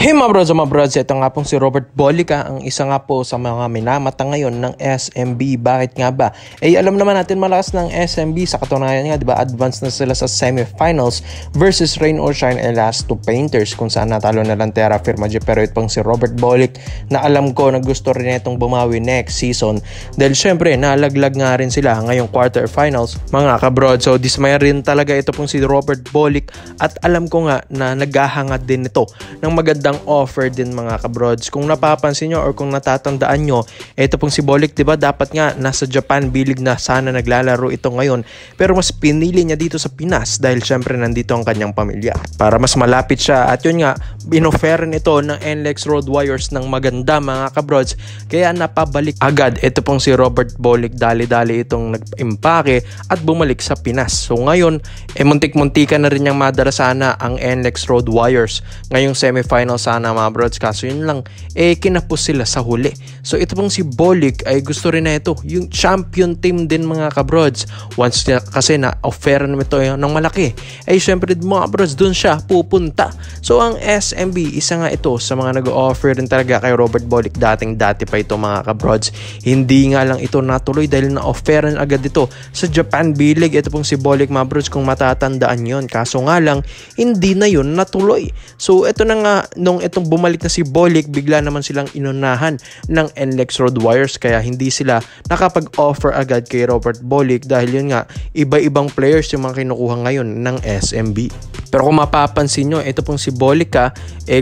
Hey mga brods, ito nga pong si Robert Bolica, ang isa nga po sa mga minamata ngayon ng SMB. Bakit nga ba? Alam naman natin malakas ng SMB, sa katunayan nga, diba, advance na sila sa semifinals versus Rain or Shine and last two painters, kung saan natalo na lang Terra Firma J. Pero ito pang si Robert Bolic, na alam ko na gusto rin itong bumawi next season dahil syempre nalaglag nga rin sila ngayong quarterfinals mga kabrod. So dismay rin talaga ito pong si Robert Bolic, at alam ko nga na naghahangad din ito ng magandang offer din mga kabrods. Kung napapansin nyo or kung natatandaan nyo, ito pong si Bolic, diba, dapat nga nasa Japan bilig na sana naglalaro ito ngayon, pero mas pinili niya dito sa Pinas dahil syempre nandito ang kanyang pamilya para mas malapit siya. At yun nga, inofferan ito ng NLEX Road Warriors ng maganda mga kabrods, kaya napabalik agad ito pong si Robert Bolic. Dali-dali itong nag-impake at bumalik sa Pinas. So ngayon, muntik-muntikan na rin niyang madara sana ang NLEX Road Warriors ngayong semifinal sana mga brods, kaso yun lang, kinapos sila sa huli. So ito pong si Bolic ay gusto rin na ito yung champion team din mga kabrods. Once niya kasi na offer naman ito ng malaki, ay syempre mga brods, dun siya pupunta. So ang SMB, isa nga ito sa mga nag-offer din talaga kay Robert Bolic. Dati pa ito mga kabrods, hindi nga lang ito natuloy dahil na-offeran agad ito sa Japan bilig. Ito pong si Bolic mga brods, kung matatandaan yon, kaso nga lang hindi na yun natuloy. So ito na nga, nung itong bumalik na si Bolic, bigla naman silang inunahan ng NLEX Road Warriors, kaya hindi sila nakapag-offer agad kay Robert Bolic dahil yun nga, iba-ibang players yung mga kinukuha ngayon ng SMB. Pero kung mapapansin nyo, ito pong si Bolic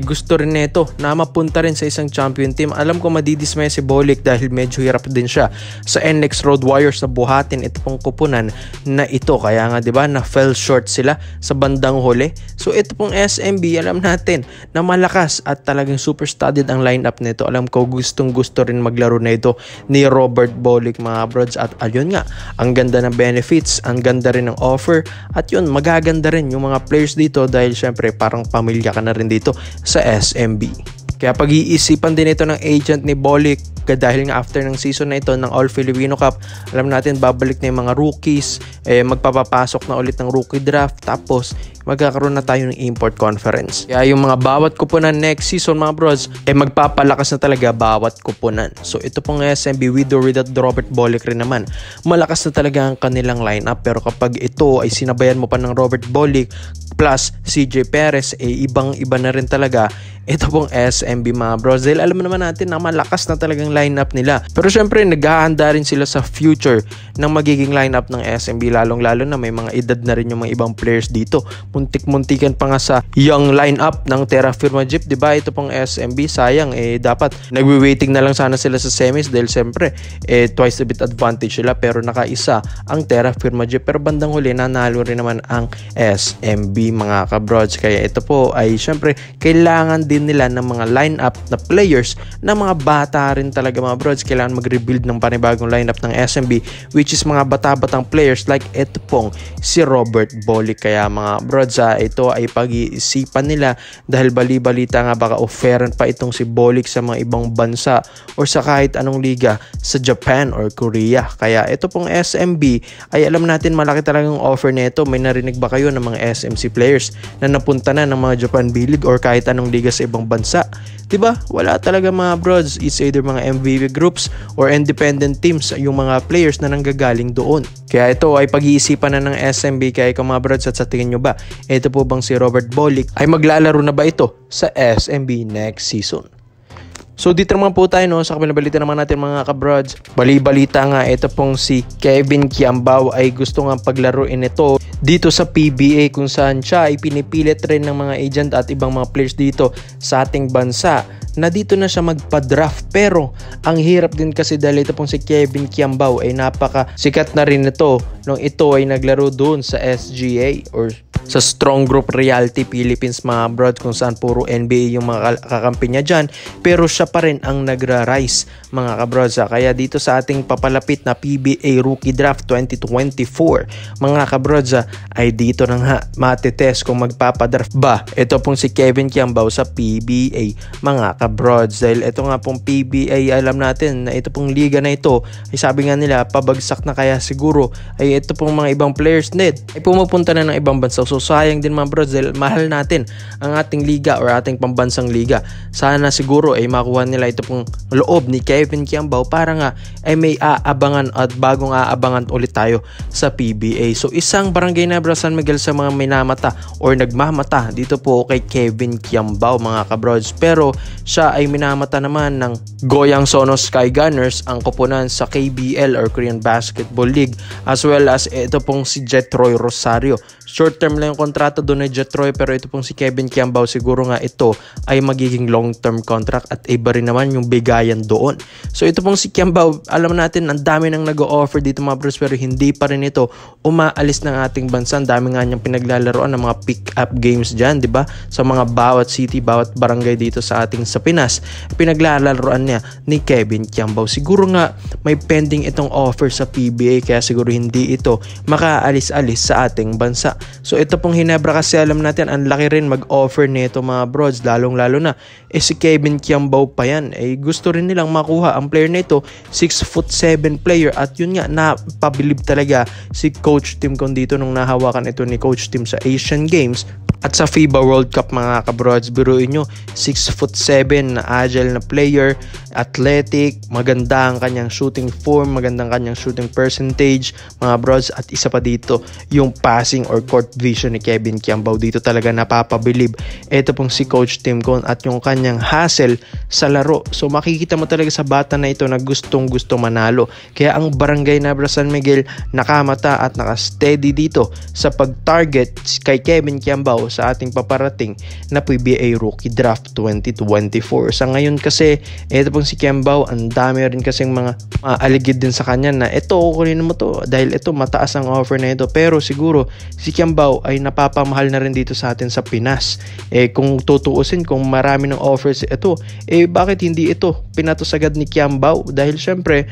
gusto rin nito na mapunta rin sa isang champion team. Alam ko madidismay si Bolic dahil medyo hirap din siya sa NLEX Road Warriors na buhatin ito pong kupunan na ito, kaya nga diba na fell short sila sa bandang huli. So ito pong SMB, alam natin na malakas at talagang super studied ang lineup nito. Alam ko gustong gusto rin maglaro na ito ni Robert Bolic mga brods, at ayun nga, ang ganda ng benefits, ang ganda rin ng offer, at yun, magaganda rin yung mga players dito dahil syempre parang pamilya ka na rin dito sa SMB. Kaya pag-iisipan din ito ng agent ni Bolic dahil nga after ng season na ito ng All Filipino Cup, alam natin babalik na yung mga rookies, magpapapasok na ulit ng rookie draft, tapos magkakaroon na tayo ng import conference. Kaya yung mga bawat kupunan next season mga bros, magpapalakas na talaga bawat kupunan. So ito pong SMB, with or without Robert Bolic rin naman, malakas na talaga ang kanilang lineup. Pero kapag ito ay sinabayan mo pa ng Robert Bolic plus CJ Perez, ibang-iba na rin talaga ito pong SMB mga bros, dahil alam naman natin na malakas na talagang lineup nila. Pero syempre naghahanda rin sila sa future ng magiging lineup ng SMB, lalong-lalo na may mga edad na rin yung mga ibang players dito. Muntik-muntikan pa nga sa young lineup ng Terra Firma Jeep, diba? Ito pong SMB, sayang, dapat nagwi-waiting na lang sana sila sa semis dahil syempre twice a bit advantage sila, pero nakaisa ang Terra Firma Jeep. Pero bandang huli nanalo rin naman ang SMB mga kabrods, kaya ito po ay syempre kailangan din nila ng mga lineup na players na mga bata rin talaga mga brods. Kailangan mag-rebuild ng panibagong lineup ng SMB, which is mga bata-batang players like ito pong si Robert Bolic. Kaya mga brods, ito ay pag-iisipan nila dahil bali-balita nga baka offeran pa itong si Bolic sa mga ibang bansa or sa kahit anong liga sa Japan or Korea. Kaya ito pong SMB ay alam natin malaki talagang offer nito. May narinig ba kayo ng mga SMC players na napunta na ng mga Japan B-League or kahit anong liga sa ibang bansa? Diba? Wala talaga mga brods. It's either mga MVP groups or independent teams yung mga players na nanggagaling doon. Kaya ito ay pag-iisipan na ng SMB. Kaya ikaw mga brods, at sa tingin nyo ba, ito po bang si Robert Bolic ay maglalaro na ba ito sa SMB next season? So dito naman po tayo sa kabilang naman natin mga kabrods. Bali-balita nga, ito pong si Kevin Kiambao ay gusto nga paglaruin ito dito sa PBA, kung saan siya ay pinipilit rin ng mga agent at ibang mga players dito sa ating bansa na dito na siya magpa-draft. Pero ang hirap din kasi dahil ito pong si Kevin Kiambao ay napaka sikat na rin ito nung ito ay naglaro doon sa SGA or sa Strong Group Reality Philippines mga broad, kung saan puro NBA yung mga kakampi niya dyan, pero siya pa rin ang nagra-rise mga kabrods. Kaya dito sa ating papalapit na PBA Rookie Draft 2024 mga kabrods, ay dito na nga matitest kung magpapadraft ba ito pong si Kevin Kiambao sa PBA mga kabrods. Dahil ito nga pong PBA, alam natin na ito pong liga na ito ay sabi nga nila pabagsak na, kaya siguro ay ito pong mga ibang players net ay pumupunta na ng ibang bansa. So sayang din mga brods dahil mahal natin ang ating liga or ating pambansang liga. Sana siguro ay makuha nila ito pong loob ni Kevin Kiambao para nga ay may aabangan at bagong aabangan ulit tayo sa PBA. So isang Barangay Nebra San Miguel sa mga minamata or nagmamata dito po kay Kevin Kiambao mga kabrods. Pero siya ay minamata naman ng Goyang Sono Sky Gunners, ang koponan sa KBL or Korean Basketball League, as well as ito pong si Jetroy Rosario. Short term lang yung kontrata doon ni Jetroy, pero ito pong si Kevin Kiambao siguro nga ito ay magiging long term contract at iba rin naman yung bigayan doon. So ito pong si Kiambao, alam natin ang dami nang nag-o-offer dito mga bros, pero hindi pa rin ito umaalis ng ating bansa. Ang dami nga niyang pinaglalaroan ng mga pick-up games dyan, di ba? Sa mga bawat city, bawat barangay dito sa Pinas, pinaglalaroan niya ni Kevin Kiambao. Siguro nga may pending itong offer sa PBA, kaya siguro hindi ito makaalis-alis sa ating bansa. So ito pong Hinebra kasi alam natin ang laki rin mag-offer nito mga brods, lalong-lalo na si Kevin Kiambao pa yan. Gusto rin nilang makuha ang player nito, 6'7" player, at yun nga napabilib talaga si Coach Tim Con dito nung nahawakan ito ni Coach Tim sa Asian Games at sa FIBA World Cup mga kabrods. Biruin nyo, 6'7" na agile na player, athletic, maganda ang kanyang shooting form, magandang kanyang shooting percentage mga brods, at isa pa dito yung passing or court vision ni Kevin Kiambao. Dito talaga napapabilib ito pong si Coach Tim Con at yung kanyang hustle sa laro. So makikita mo talaga sa bata na ito na gustong manalo. Kaya ang Barangay Nebra San Miguel nakamata at naka-steady dito sa pag-target kay Kevin Kiambao sa ating paparating na PBA Rookie Draft 2024. Sa ngayon kasi, ito pong si Kiambao, ang dami rin kasing mga aligid din sa kanya na ito, kunin mo to dahil ito mataas ang offer na ito. Pero siguro si Kiambao ay napapamahal na rin dito sa atin sa Pinas. Kung tutuusin, kung marami ng offers ito, bakit hindi ito pinatos agad ni Kiambao? Dahil syempre,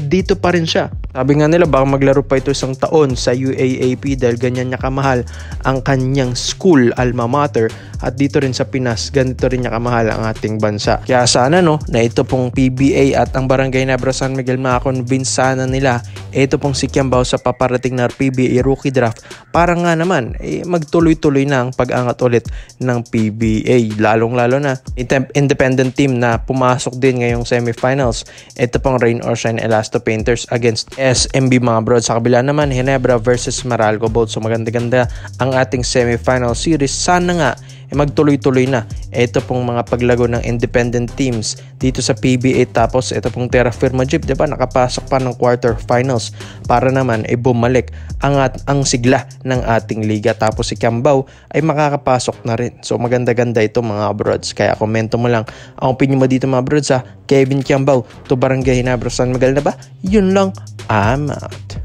dito pa rin siya. Sabi nga nila baka maglaro pa ito isang taon sa UAAP dahil ganyan niya kamahal ang kanyang school, alma mater, at dito rin sa Pinas ganito rin niya kamahal ang ating bansa. Kaya sana na ito pong PBA at ang Barangay Nebra San Miguel makakonvince sana nila ito pong si Kiambao sa paparating na PBA Rookie Draft para nga naman magtuloy-tuloy na ang pag-angat ulit ng PBA, lalong-lalo na independent team na pumasok din ngayong semifinals. Ito pong Rain or Shine Elasto Painters against SMB mga bro. Sa kabila naman, Hinebra versus Meralco both. So maganda-ganda ang ating semifinal series. Sana nga magtuloy-tuloy na ito pong mga paglago ng independent teams dito sa PBA. Tapos ito pong Terra Firma Jeep, diba, nakapasok pa ng quarterfinals para naman bumalik ang sigla ng ating liga. Tapos si Kiambao ay makakapasok na rin. So maganda-ganda ito mga brods. Kaya komento mo lang ang opinion mo dito mga brods sa Kevin Kiambao to Barangay Nebra San Miguel na ba? Yun lang, I'm out.